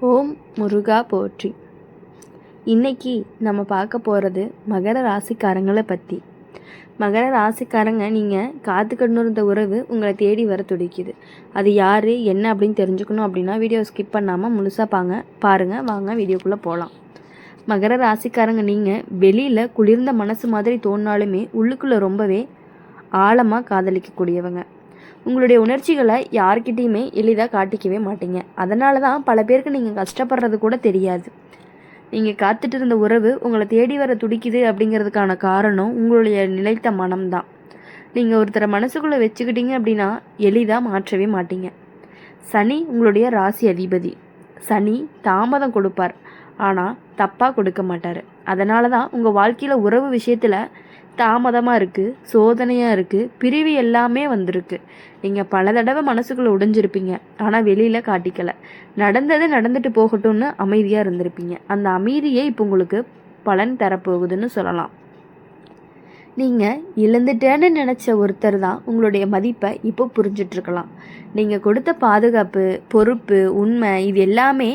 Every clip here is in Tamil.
ஓம் முருகா போற்றி. இன்னைக்கு நம்ம பார்க்க போகிறது மகர ராசிக்காரங்களை பற்றி. மகர ராசிக்காரங்க, நீங்கள் காத்துக்கணும் இருந்த உறவு உங்களை தேடி வர துடிக்குது. அது யார் என்ன அப்படின்னு தெரிஞ்சுக்கணும் அப்படின்னா வீடியோ ஸ்கிப் பண்ணாமல் முழுசாக பாருங்கள். வாங்க வீடியோக்குள்ளே போகலாம். மகர ராசிக்காரங்க, நீங்கள் வெளியில் குளிர்ந்த மனசு மாதிரி தோணினாலுமே உள்ளுக்குள்ளே ரொம்பவே ஆழமாக காதலிக்கக்கூடியவங்க. உங்களுடைய உணர்ச்சிகளை யார்கிட்டையுமே எளிதாக காட்டிக்கவே மாட்டீங்க. அதனால தான் பல பேருக்கு நீங்கள் கஷ்டப்படுறது கூட தெரியாது. நீங்கள் காத்துட்டு இருந்த உறவு உங்களை தேடி வர துடிக்குது அப்படிங்கிறதுக்கான காரணம் உங்களுடைய நிலைத்த மனம்தான். நீங்கள் ஒருத்தரை மனசுக்குள்ளே வச்சுக்கிட்டீங்க அப்படின்னா எளிதாக மாற்றவே மாட்டீங்க. சனி உங்களுடைய ராசி அதிபதி. சனி தாமதம் கொடுப்பார், ஆனால் தப்பாக கொடுக்க மாட்டார். அதனால தான் உங்கள் வாழ்க்கையில் உறவு விஷயத்தில் தாமதமாக இருக்குது, சோதனையாக இருக்குது, பிரிவு எல்லாமே வந்திருக்கு. நீங்கள் பல தடவை மனசுக்குள்ளே உடைஞ்சிருப்பீங்க, ஆனால் வெளியில் காட்டிக்கலை. நடந்தது நடந்துட்டு போகட்டும்னு அமைதியாக இருந்திருப்பீங்க. அந்த அமைதியே இப்போ உங்களுக்கு பலன் தரப்போகுதுன்னு சொல்லலாம். நீங்கள் இழந்துட்டேன்னு நினச்ச ஒருத்தர் தான் உங்களுடைய மதிப்பை இப்போ புரிஞ்சிட்ருக்கலாம். நீங்கள் கொடுத்த பாதுகாப்பு, பொறுப்பு, உண்மை இது எல்லாமே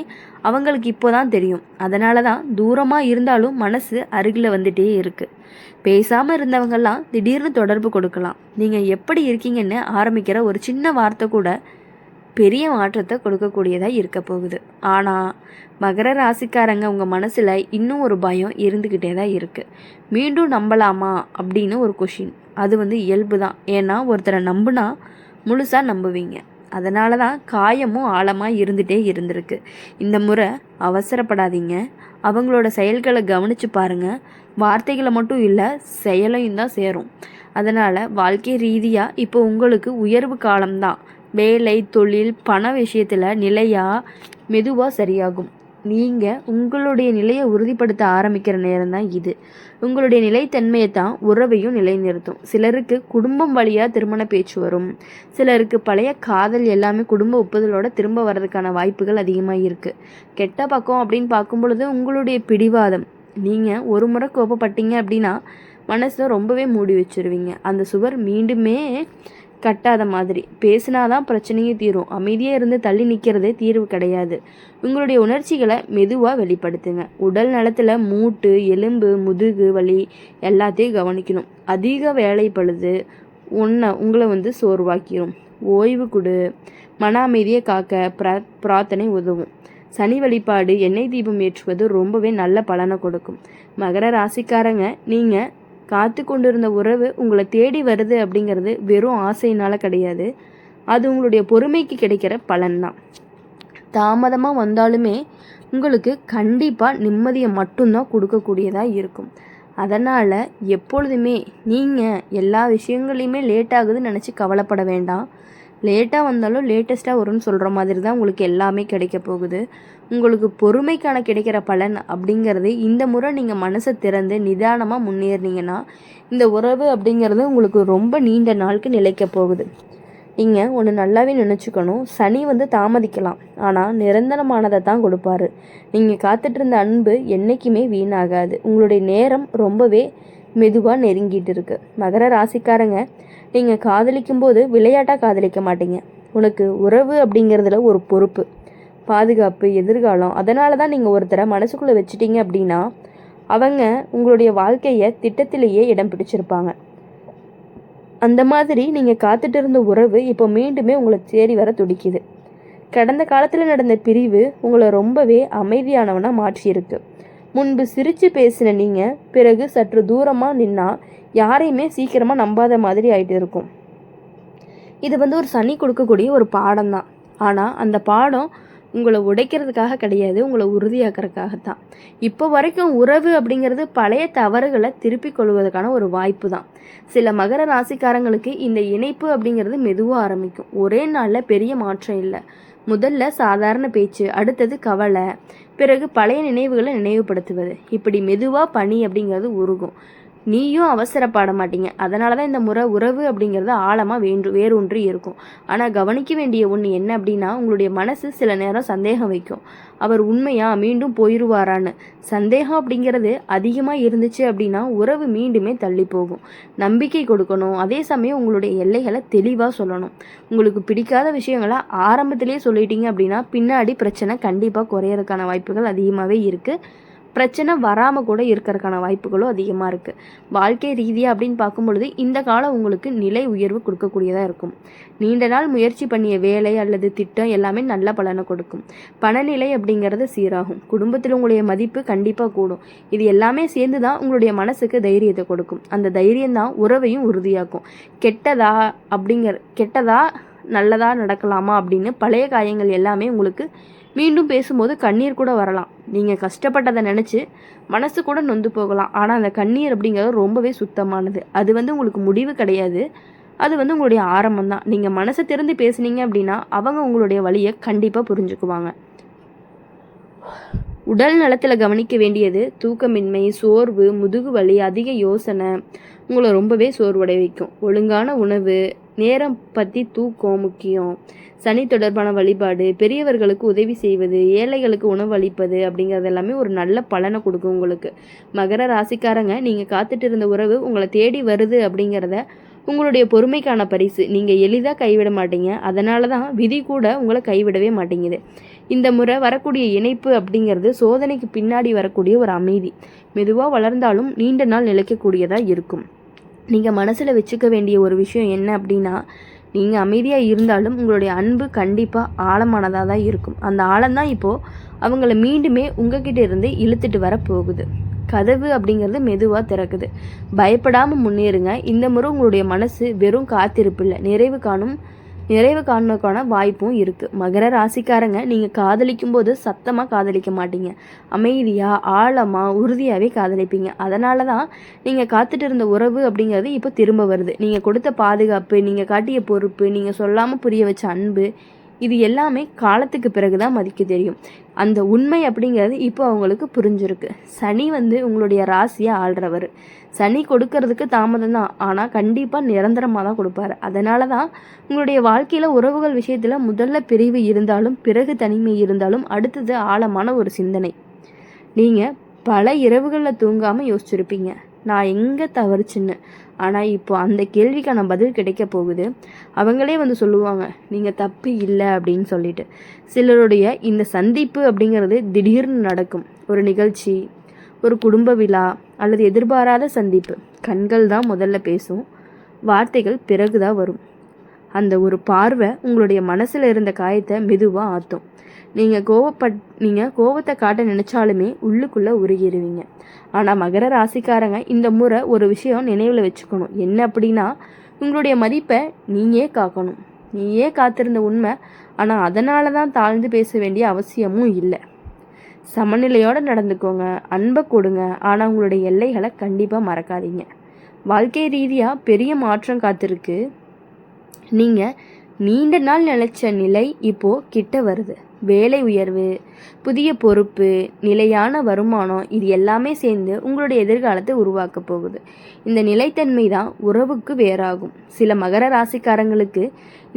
அவங்களுக்கு இப்போ தான் தெரியும். அதனால தான் தூரமாக இருந்தாலும் மனசு அருகில் வந்துட்டே இருக்குது. பேசாமல் இருந்தவங்கெல்லாம் திடீர்னு தொடர்பு கொடுக்கலாம். நீங்கள் எப்படி இருக்கீங்கன்னு ஆரம்பிக்கிற ஒரு சின்ன வார்த்தை கூட பெரிய மாற்றத்தை கொடுக்கக்கூடியதாக இருக்க போகுது. ஆனால் மகர ராசிக்காரங்க, உங்கள் மனசில் இன்னும் ஒரு பயம் இருந்துக்கிட்டே தான் இருக்குது. மீண்டும் நம்பலாமா அப்படின்னு ஒரு கொஷின். அது இயல்பு தான். ஏன்னா ஒருத்தரை நம்புனா முழுசாக நம்புவீங்க. அதனால தான் காயமும் ஆழமாக இருந்துகிட்டே இருந்திருக்கு. இந்த முறை அவசரப்படாதீங்க. அவங்களோட செயல்களை கவனித்து பாருங்கள். வார்த்தைகளை மட்டும் இல்லை, செயலையும் தான் சேரும். அதனால் வாழ்க்கை ரீதியாக இப்போ உங்களுக்கு உயர்வு காலம்தான். வேலை, தொழில், பண விஷயத்தில் நிலையாக மெதுவாக சரியாகும். நீங்கள் உங்களுடைய நிலையை உறுதிப்படுத்த ஆரம்பிக்கிற நேரம் தான் இது. உங்களுடைய நிலைத்தன்மையை தான் உறவையும் நிலைநிறுத்தும். சிலருக்கு குடும்பம் வழியாக திருமண பேச்சு வரும். சிலருக்கு பழைய காதல் எல்லாமே குடும்ப ஒப்புதலோட திரும்ப வர்றதுக்கான வாய்ப்புகள் அதிகமாக இருக்குது. கெட்ட பக்கம் அப்படின்னு பார்க்கும் பொழுது உங்களுடைய பிடிவாதம். நீங்கள் ஒரு முறை கோபப்பட்டீங்க அப்படின்னா மனசை ரொம்பவே மூடி வச்சுருவீங்க. அந்த சுவர் மீண்டுமே கட்டாத மாதிரி. பேசினாதான் பிரச்சனையே தீரும். அமைதியாக இருந்து தள்ளி நிற்கிறது தீர்வு கிடையாது. உங்களுடைய உணர்ச்சிகளை மெதுவாக வெளிப்படுத்துங்க. உடல் நலத்தில் மூட்டு, எலும்பு, முதுகு வலி எல்லாத்தையும் கவனிக்கணும். அதிக வேலை பழுது உங்களை சோர்வாக்கிடும். ஓய்வு கொடு. மன அமைதியை காக்க பிரார்த்தனை உதவும். சனி வழிபாடு, எண்ணெய் தீபம் ஏற்றுவது ரொம்பவே நல்ல பலனை கொடுக்கும். மகர ராசிக்காரங்க, நீங்கள் காத்து கொண்டிருந்த உறவு உங்களை தேடி வருது அப்படிங்கிறது வெறும் ஆசையினால் கிடையாது. அது உங்களுடைய பொறுமைக்கு கிடைக்கிற பலன்தான். தாமதமாக வந்தாலுமே உங்களுக்கு கண்டிப்பாக நிம்மதியை மட்டும்தான் கொடுக்கக்கூடியதாக இருக்கும். அதனால் எப்பொழுதுமே நீங்கள் எல்லா விஷயங்களையுமே லேட் ஆகுதுன்னு நினச்சி கவலைப்பட வேண்டாம். லேட்டாக வந்தாலும் லேட்டஸ்ட்டாக வரும்னு சொல்கிற மாதிரி தான் உங்களுக்கு எல்லாமே கிடைக்க போகுது. உங்களுக்கு பொறுமைக்கான கிடைக்கிற பலன் அப்படிங்கிறது இந்த முறை நீங்கள் மனசை திறந்து நிதானமாக முன்னேறினீங்கன்னா இந்த உறவு அப்படிங்கிறது உங்களுக்கு ரொம்ப நீண்ட நாளுக்கு நிலைக்க போகுது. நீங்கள் ஒன்று நல்லாவே நினச்சிக்கணும். சனி தாமதிக்கலாம், ஆனால் நிரந்தரமானதை தான் கொடுப்பாரு. நீங்கள் காத்துட்டு இருந்த அன்பு என்றைக்குமே வீணாகாது. உங்களுடைய நேரம் ரொம்பவே மெதுவாக நெருங்கிட்டு இருக்கு. மகர ராசிக்காரங்க, நீங்கள் காதலிக்கும் போது விளையாட்டாக காதலிக்க மாட்டீங்க. உனக்கு உறவு அப்படிங்கிறதுல ஒரு பொறுப்பு, பாதுகாப்பு, எதிர்காலம். அதனால தான் நீங்கள் ஒருத்தரை மனசுக்குள்ளே வச்சுட்டீங்க அப்படின்னா அவங்க உங்களுடைய வாழ்க்கையை திட்டத்திலேயே இடம் பிடிச்சிருப்பாங்க. அந்த மாதிரி நீங்கள் காத்துட்டு இருந்த உறவு இப்போ மீண்டுமே உங்களை தேடி வர துடிக்குது. கடந்த காலத்தில் நடந்த பிரிவு உங்களை ரொம்பவே அமைதியானவனாக மாற்றியிருக்கு. முன்பு சிரித்து பேசின நீங்கள் பிறகு சற்று தூரமாக நின்னா யாரையுமே சீக்கிரமாக நம்பாத மாதிரி ஆகிட்டு இருக்கும். இது ஒரு சனி கொடுக்கக்கூடிய ஒரு பாடம் தான். ஆனால் அந்த பாடம் உங்களை உடைக்கிறதுக்காக கிடையாது, உங்களை உறுதியாக்கிறதுக்காகத்தான். இப்போ வரைக்கும் உறவு அப்படிங்கிறது பழைய தவறுகளை திருப்பி கொள்வதற்கான ஒரு வாய்ப்பு தான். சில மகர ராசிக்காரங்களுக்கு இந்த இணைப்பு அப்படிங்கிறது மெதுவாக ஆரம்பிக்கும். ஒரே நாளில் பெரிய மாற்றம் இல்லை. முதல்ல சாதாரண பேச்சு, அடுத்தது கவலை, பிறகு பழைய நினைவுகளை நினைவுபடுத்துவது. இப்படி மெதுவாக பனி அப்படிங்கிறது உருகும். நீயும் அவசரப்பட மாட்டீங்க. அதனால தான் இந்த முறை உறவு அப்படிங்கிறது ஆழமாக வேரூன்றி இருக்கும். ஆனால் கவனிக்க வேண்டிய ஒன்று என்ன அப்படின்னா, உங்களுடைய மனசு சில நேரம் சந்தேகம் வைக்கும். அவர் உண்மையா மீண்டும் போயிடுவாரான்னு. சந்தேகம் அப்படிங்கிறது அதிகமாக இருந்துச்சு அப்படின்னா உறவு மீண்டுமே தள்ளி போகும். நம்பிக்கை கொடுக்கணும். அதே சமயம் உங்களுடைய எல்லைகளை தெளிவாக சொல்லணும். உங்களுக்கு பிடிக்காத விஷயங்களை ஆரம்பத்திலேயே சொல்லிட்டீங்க அப்படின்னா பின்னாடி பிரச்சனை கண்டிப்பாக குறையறதுக்கான வாய்ப்புகள் அதிகமாகவே இருக்குது. பிரச்சனை வராமல் கூட இருக்கிறதுக்கான வாய்ப்புகளும் அதிகமாக இருக்குது. வாழ்க்கை ரீதியாக அப்படின்னு பார்க்கும் பொழுது இந்த காலம் உங்களுக்கு நிலை உயர்வு கொடுக்கக்கூடியதாக இருக்கும். நீண்ட நாள் முயற்சி பண்ணிய வேலை அல்லது திட்டம் எல்லாமே நல்ல பலனை கொடுக்கும். பணநிலை அப்படிங்கிறது சீராகும். குடும்பத்தில் உங்களுடைய மதிப்பு கண்டிப்பாக கூடும். இது எல்லாமே சேர்ந்து தான் உங்களுடைய மனசுக்கு தைரியத்தை கொடுக்கும். அந்த தைரியம் தான் உறவையும் உறுதியாக்கும். கெட்டதா நல்லதா நடக்கலாமா அப்படின்னு பழைய காயங்கள் எல்லாமே உங்களுக்கு மீண்டும் பேசும்போது கண்ணீர் கூட வரலாம். நீங்கள் கஷ்டப்பட்டதை நினச்சி மனசு கூட நொந்து போகலாம். ஆனால் அந்த கண்ணீர் அப்படிங்கிறது ரொம்பவே சுத்தமானது. அது உங்களுக்கு முடிவு கிடையாது. அது உங்களுடைய ஆரம்பம் தான். நீங்கள் மனசை திறந்து பேசுனீங்க அப்படின்னா அவங்க உங்களுடைய வழியை கண்டிப்பாக புரிஞ்சுக்குவாங்க. உடல் நலத்தில் கவனிக்க வேண்டியது தூக்கமின்மை, சோர்வு, முதுகு வலி, அதிக யோசனை உங்களை ரொம்பவே சோர்வடை வைக்கும். ஒழுங்கான உணவு, நேரம் பற்றி தூக்கம் முக்கியம். சனி தொடர்பான வழிபாடு, பெரியவர்களுக்கு உதவி செய்வது, ஏழைகளுக்கு உணவு அளிப்பது அப்படிங்கிறது எல்லாமே ஒரு நல்ல பலனை கொடுக்கும் உங்களுக்கு. மகர ராசிக்காரங்க, நீங்கள் காத்துட்டு இருந்த உறவு உங்களை தேடி வருது அப்படிங்கிறத உங்களுடைய பொறுமைக்கான பரிசு. நீங்கள் எளிதாக கைவிட மாட்டீங்க. அதனால தான் விதி கூட உங்களை கைவிடவே மாட்டேங்குது. இந்த முறை வரக்கூடிய இணைப்பு அப்படிங்கிறது சோதனைக்கு பின்னாடி வரக்கூடிய ஒரு அமைதி. மெதுவாக வளர்ந்தாலும் நீண்ட நாள் நிலைக்கக்கூடியதாக இருக்கும். நீங்கள் மனசில் வச்சுக்க வேண்டிய ஒரு விஷயம் என்ன அப்படின்னா, நீங்கள் அமைதியாக இருந்தாலும் உங்களுடைய அன்பு கண்டிப்பாக ஆழமானதாக தான் இருக்கும். அந்த ஆழம்தான் இப்போது அவங்கள மீண்டுமே உங்ககிட்ட இருந்து இழுத்துட்டு வர போகுது. கதவு அப்படிங்கிறது மெதுவாக திறக்குது. பயப்படாமல் முன்னேறுங்க. இந்த முறை உங்களுடைய மனசு வெறும் காத்திருப்பு இல்லை, நிறைவு காணுக்கான வாய்ப்பும் இருக்குது. மகர ராசிக்காரங்க, நீங்கள் காதலிக்கும் போது சத்தமாக காதலிக்க மாட்டீங்க. அமைதியாக, ஆழமாக, உறுதியாகவே காதலிப்பீங்க. அதனால தான் நீங்கள் காத்துட்டு இருந்த உறவு அப்படிங்கிறது இப்போ திரும்ப வருது. நீங்கள் கொடுத்த பாதுகாப்பு, நீங்கள் காட்டிய பொறுப்பு, நீங்கள் சொல்லாமல் புரிய வச்ச அன்பு, இது எல்லாமே காலத்துக்கு பிறகு தான் மதிக்க தெரியும். அந்த உண்மை அப்படிங்கிறது இப்போ அவங்களுக்கு புரிஞ்சிருக்கு. சனி உங்களுடைய ராசியை ஆள்றவர். சனி கொடுக்கறதுக்கு தாமதம் தான், ஆனால் கண்டிப்பாக நிரந்தரமாக தான் கொடுப்பாரு. அதனால தான் உங்களுடைய வாழ்க்கையில் உறவுகள் விஷயத்தில் முதல்ல பிரிவு இருந்தாலும், பிறகு தனிமை இருந்தாலும், அடுத்தது ஆழமான ஒரு சிந்தனை. நீங்கள் பல இரவுகளில் தூங்காமல் யோசிச்சிருப்பீங்க, நான் எங்கே தவறுச்சுன்னு. ஆனால் இப்போ அந்த கேள்விக்கான பதில் கிடைக்க போகுது. அவங்களே சொல்லுவாங்க, நீங்கள் தப்பு இல்லை அப்படின்னு சொல்லிட்டு. சிலருடைய இந்த சந்திப்பு அப்படிங்கிறது திடீர்னு நடக்கும். ஒரு நிகழ்ச்சி, ஒரு குடும்ப விழா அல்லது எதிர்பாராத சந்திப்பு. கண்கள் தான் முதல்ல பேசும், வார்த்தைகள் பிறகு தான் வரும். அந்த ஒரு பார்வை உங்களுடைய மனசில் இருந்த காயத்தை மெதுவாக ஆற்றும். நீங்கள் கோவத்தை காட்ட நினச்சாலுமே உள்ளுக்குள்ளே உருகிடுவீங்க. ஆனால் மகர ராசிக்காரங்க, இந்த முறை ஒரு விஷயம் நினைவில் வச்சுக்கணும். என்ன அப்படின்னா, உங்களுடைய மதிப்பை நீயே காக்கணும். நீயே காத்திருந்த உண்மை. ஆனால் அதனால தான் தாழ்ந்து பேச வேண்டிய அவசியமும் இல்லை. சமநிலையோடு நடந்துக்கோங்க, அன்பை கொடுங்க. ஆனால் உங்களுடைய எல்லைகளை கண்டிப்பாக மறக்காதீங்க. வாழ்க்கை ரீதியாக பெரிய மாற்றம் காத்திருக்கு. நீங்கள் நீண்ட நாள் நிலைச்ச நிலை இப்போது கிட்ட வருது. வேலை உயர்வு, புதிய பொறுப்பு, நிலையான வருமானம், இது எல்லாமே சேர்ந்து உங்களுடைய எதிர்காலத்தை உருவாக்க போகுது. இந்த நிலைத்தன்மை தான் உறவுக்கு வேறாகும். சில மகர ராசிக்காரங்களுக்கு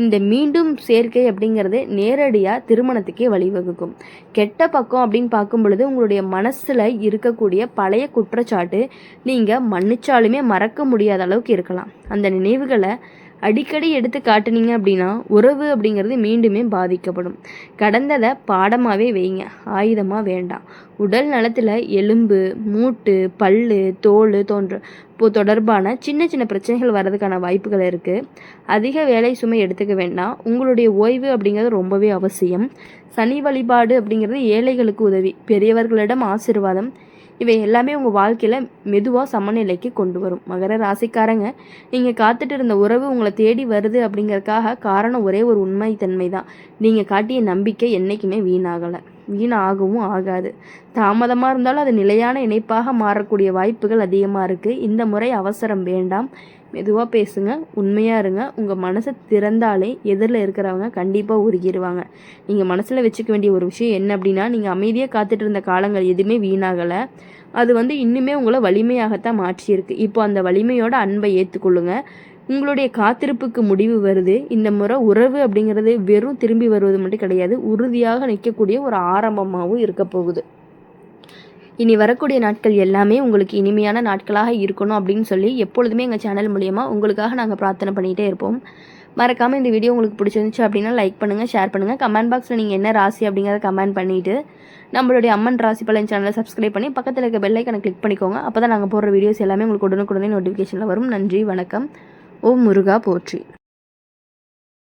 இந்த மீண்டும் சேர்க்கை அப்படிங்கிறது நேரடியாக திருமணத்துக்கே வழிவகுக்கும். கெட்ட பக்கம் அப்படின்னு பார்க்கும் பொழுது உங்களுடைய மனசில் இருக்கக்கூடிய பழைய குற்றச்சாட்டு நீங்கள் மன்னிச்சாலுமே மறக்க முடியாத அளவுக்கு இருக்கலாம். அந்த நினைவுகளை அடிக்கடி எடுத்து காட்டுனீங்க அப்படின்னா உறவு அப்படிங்கிறது மீண்டுமே பாதிக்கப்படும். கடந்ததை பாடமாகவே வைங்க, ஆயுதமாக வேண்டாம். உடல் நலத்தில் எலும்பு, மூட்டு, பல்லு, தோல் தொடர்பான சின்ன சின்ன பிரச்சனைகள் வர்றதுக்கான வாய்ப்புகள் இருக்குது. அதிக வேலை சுமை எடுத்துக்க வேண்டாம். உங்களுடைய ஓய்வு அப்படிங்கிறது ரொம்பவே அவசியம். சனி வழிபாடு அப்படிங்கிறது ஏழைகளுக்கு உதவி, பெரியவர்களிடம் ஆசீர்வாதம், இவை எல்லாமே உங்கள் வாழ்க்கையில் மெதுவாக சமநிலைக்கு கொண்டு வரும். மகர ராசிக்காரங்க, நீங்கள் காத்துட்டு இருந்த உறவு உங்களை தேடி வருது அப்படிங்கிறதுக்காக காரணம் ஒரே ஒரு உண்மைத்தன்மை தான். நீங்கள் காட்டிய நம்பிக்கை என்றைக்குமே வீணாகவும் ஆகாது. தாமதமாக இருந்தாலும் அது நிலையான இணைப்பாக மாறக்கூடிய வாய்ப்புகள் அதிகமாக இருக்குது. இந்த முறை அவசரம் வேண்டாம். மெதுவாக பேசுங்க, உண்மையாக இருங்க. உங்கள் மனசை திறந்தாலே எதிரில் இருக்கிறவங்க கண்டிப்பாக உருகிடுவாங்க. நீங்கள் மனசில் வச்சுக்க வேண்டிய ஒரு விஷயம் என்ன அப்படின்னா, நீங்கள் அமைதியாக காத்துட்டு இருந்த காலங்கள் எதுவுமே வீணாகலை. அது இன்னுமே உங்களை வலிமையாகத்தான் மாற்றியிருக்கு. இப்போ அந்த வலிமையோட அன்பை ஏற்றுக்கொள்ளுங்க. உங்களுடைய காத்திருப்புக்கு முடிவு வருது. இந்த முறை உறவு அப்படிங்கிறது வெறும் திரும்பி வருவது மட்டும் கிடையாது, உறுதியாக நிற்கக்கூடிய ஒரு ஆரம்பமாகவும் இருக்க போகுது. இனி வரக்கூடிய நாட்கள் எல்லாமே உங்களுக்கு இனிமையான நாட்களாக இருக்கணும் அப்படின்னு சொல்லி எப்பொழுதுமே எங்கள் சேனல் மூலியமாக உங்களுக்காக நாங்கள் பிரார்த்தனை பண்ணிகிட்டே இருப்போம். மறக்காமல் இந்த வீடியோ உங்களுக்கு பிடிச்சிருந்துச்சு அப்படின்னா லைக் பண்ணுங்கள், ஷேர் பண்ணுங்கள். கமெண்ட் பாக்ஸில் நீங்கள் என்ன ராசி அப்படிங்கிறத கமெண்ட் பண்ணிவிட்டு நம்மளுடைய அம்மன் ராசி பலன் சேனலை சப்ஸ்கிரைப் பண்ணி பக்கத்தில் இருக்க பெல் ஐக்கனை கிளிக் பண்ணிக்கோங்க. அப்போ தான் நாங்கள் போடுற வீடியோஸ் எல்லாமே உங்களுக்கு உடனுக்குடனே நோட்டிஃபிகேஷனில் வரும். நன்றி, வணக்கம். ஓம் முருகா போற்றி.